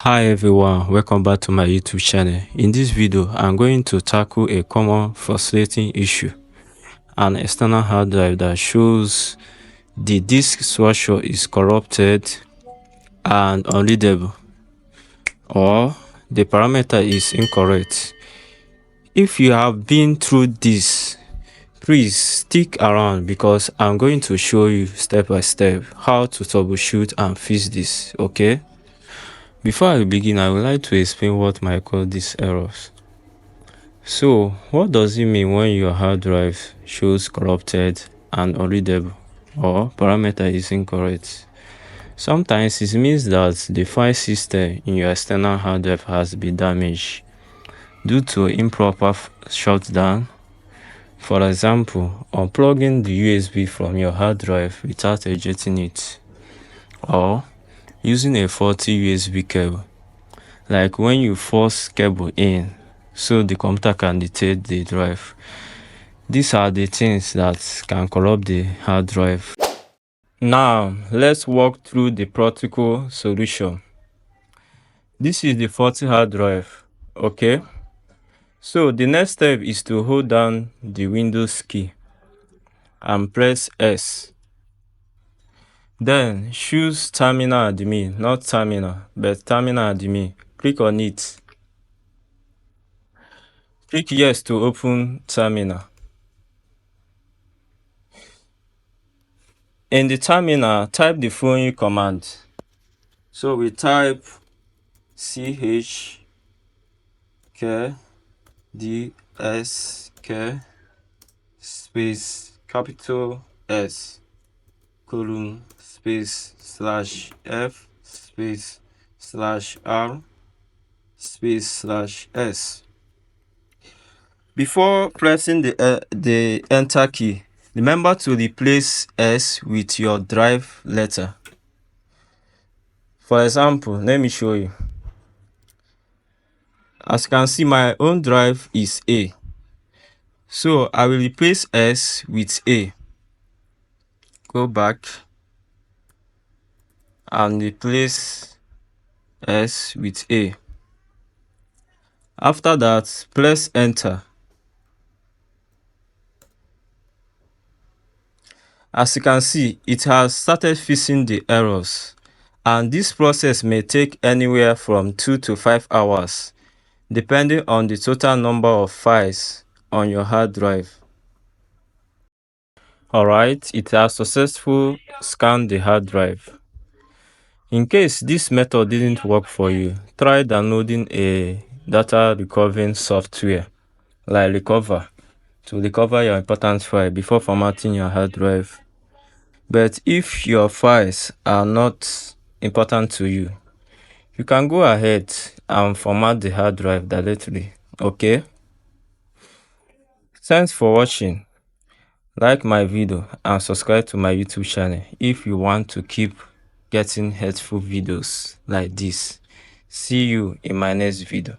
Hi everyone, welcome back to my YouTube channel. In this video, I'm going to tackle a common frustrating issue: an external hard drive that shows the disk structure is corrupted and unreadable, or the parameter is incorrect. If you have been through this, please stick around because I'm going to show you step by step how to troubleshoot and fix this, okay? Before I begin, I would like to explain what might cause these errors. So, what does it mean when your hard drive shows corrupted and unreadable, or parameter is incorrect? Sometimes it means that the file system in your external hard drive has been damaged due to improper shutdown. For example, unplugging the USB from your hard drive without ejecting it, or using a faulty USB cable, like when you force cable in so the computer can detect the drive. These are the things that can corrupt the hard drive. Now let's walk through the practical solution. This is the faulty hard drive, okay? So the next step is to hold down the Windows key and press S. Then choose terminal admin, not terminal, but terminal admin. Click on it. Click yes to open terminal. In the terminal, type the following command. So we type CHKDSK space capital S colon space slash F space slash R space slash S. Before pressing the enter key, remember to replace S with your drive letter. For example, let me show you. As you can see, my own drive is A. So I will replace S with A. Go back and replace S with A. After that, press enter. As you can see, it has started fixing the errors, and this process may take anywhere from 2 to 5 hours, depending on the total number of files on your hard drive. Alright, it has successfully scanned the hard drive. In case this method didn't work for you, try downloading a data recovering software like Recover to recover your important file before formatting your hard drive. But if your files are not important to you, you can go ahead and format the hard drive directly, okay? Thanks for watching. Like my video and subscribe to my YouTube channel if you want to keep getting helpful videos like this. See you in my next video.